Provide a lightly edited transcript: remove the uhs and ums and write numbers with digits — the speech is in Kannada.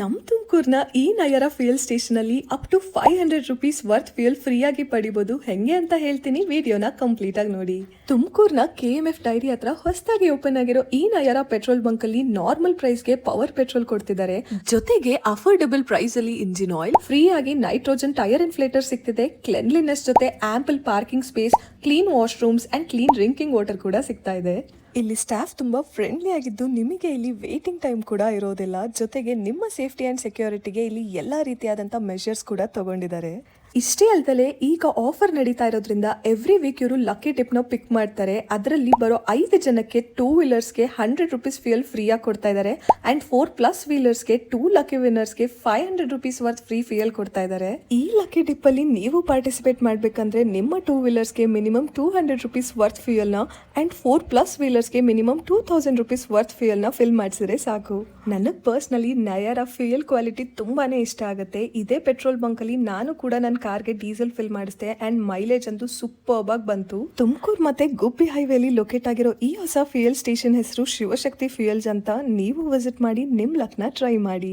ನಮ್ಮ ತುಮಕೂರಿನ ಈ ನಯರ ಫ್ಯೂಯಲ್ ಸ್ಟೇಷನ್ ಅಲ್ಲಿ up to 500 rupees worth fuel free ಆಗಿ ಪಡಿಬಹುದು. ಹೆಂಗೆ ಅಂತ ಹೇಳ್ತೀನಿ, ವಿಡಿಯೋನ ಕಂಪ್ಲೀಟ್ ಆಗಿ ನೋಡಿ. ತುಮಕೂರಿನ KMF ಡೈರಿ ಹತ್ರ ಹೊಸದಾಗಿ ಓಪನ್ ಆಗಿರೋ ಈ ನಯರ ಪೆಟ್ರೋಲ್ ಬಂಕ್ ಅಲ್ಲಿ ನಾರ್ಮಲ್ ಪ್ರೈಸ್ಗೆ ಪವರ್ ಪೆಟ್ರೋಲ್ ಕೊಡ್ತಿದ್ದಾರೆ. ಜೊತೆಗೆ ಅಫೋರ್ಡಬಲ್ ಪ್ರೈಸ್ ಅಲ್ಲಿ ಇಂಜಿನ್ ಆಯಿಲ್, ಫ್ರೀ ಆಗಿ ನೈಟ್ರೋಜನ್ ಟೈರ್ ಇನ್ಫ್ಲೇಟರ್ ಸಿಗ್ತಿದೆ. ಕ್ಲೆನ್ಲಿನೆಸ್ ಜೊತೆ ample parking space, clean washrooms and clean drinking water ಕೂಡ ಸಿಗ್ತಾ ಇದೆ. ಇಲ್ಲಿ ಸ್ಟಾಫ್ ತುಂಬಾ ಫ್ರೆಂಡ್ಲಿ ಆಗಿದ್ದು ನಿಮಗೆ ಇಲ್ಲಿ ವೇಟಿಂಗ್ ಟೈಮ್ ಕೂಡ ಇರೋದಿಲ್ಲ. ಜೊತೆಗೆ ನಿಮ್ಮ ಸೇಫ್ಟಿ ಅಂಡ್ ಸೆಕ್ಯೂರಿಟಿಗೆ ಇಲ್ಲಿ ಎಲ್ಲಾ ರೀತಿಯಾದಂತ ಮೆಷರ್ಸ್ ಕೂಡ ತಗೊಂಡಿದ್ದಾರೆ. ಇಷ್ಟೇ ಅಲ್ಲದೆ ಈಗ ಆಫರ್ ನಡೀತಾ ಇರೋದ್ರಿಂದ ಎವ್ರಿ ವೀಕ್ ಇವರು ಲಕ್ಕಿ ಟಿಪ್ ನ ಪಿಕ್ ಮಾಡ್ತಾರೆ. ಅದರಲ್ಲಿ ಬರೋ 5 ಜನಕ್ಕೆ 2 ವೀಲರ್ಸ್ಗೆ 100 ರುಪೀಸ್ ಫ್ಯೂಯಲ್ ಫ್ರೀ ಆಗಿ ಕೊಡ್ತಾ ಇದ್ದಾರೆ. ಅಂಡ್ 4+ ವೀಲರ್ಸ್ಗೆ 2 ಲಕ್ಕಿ ವಿನ್ನರ್ಸ್ಗೆ 500 ರುಪೀಸ್ ವರ್ತ್ ಫ್ರೀ ಫ್ಯೂಯಲ್ ಕೊಡ್ತಾ ಇದ್ದಾರೆ. ಈ ಲಕ್ಕಿ ಟಿಪ್ ಅಲ್ಲಿ ನೀವು ಪಾರ್ಟಿಸಿಪೇಟ್ ಮಾಡ್ಬೇಕಂದ್ರೆ ನಿಮ್ಮ 2 ವೀಲರ್ಸ್ಗೆ ಮಿನಿಮಮ್ 200 ರುಪೀಸ್ ವರ್ತ್ ಫ್ಯೂಯಲ್ ನ ಅಂಡ್ 4+ ವೀಲರ್ಸ್ಗೆ ಮಿನಿಮಮ್ 2000 ರುಪೀಸ್ ವರ್ತ್ ಫ್ಯೂಯಲ್ ನ ಫಿಲ್ ಮಾಡಿಸಿದ್ರೆ ಸಾಕು. ನನಗೆ ಪರ್ಸ್ನಲಿ ನಯರ ಫ್ಯೂಯಲ್ ಕ್ವಾಲಿಟಿ ತುಂಬಾನೇ ಇಷ್ಟ ಆಗುತ್ತೆ. ಇದೇ ಪೆಟ್ರೋಲ್ ಬಂಕ್ ಅಲ್ಲಿ ನಾನು ಕೂಡ ನನ್ನ ಕಾರ್ಗೆ ಡೀಸೆಲ್ ಫಿಲ್ ಮಾಡಿಸಿದೆ ಅಂಡ್ ಮೈಲೇಜ್ ಅಂತೂ ಸೂಪರ್ಬ್ ಆಗಿ ಬಂತು. ತುಮಕೂರು ಮತ್ತೆ ಗುಬ್ಬಿ ಹೈವೇಲಿ ಲೊಕೇಟ್ ಆಗಿರೋ ಈ ಹೊಸ ಫ್ಯೂಯಲ್ ಸ್ಟೇಷನ್ ಹೆಸರು ಶಿವಶಕ್ತಿ ಫ್ಯೂಯಲ್ಸ್ ಅಂತ. ನೀವು ವಿಸಿಟ್ ಮಾಡಿ ನಿಮ್ ಲಕ್ನ ಟ್ರೈ ಮಾಡಿ.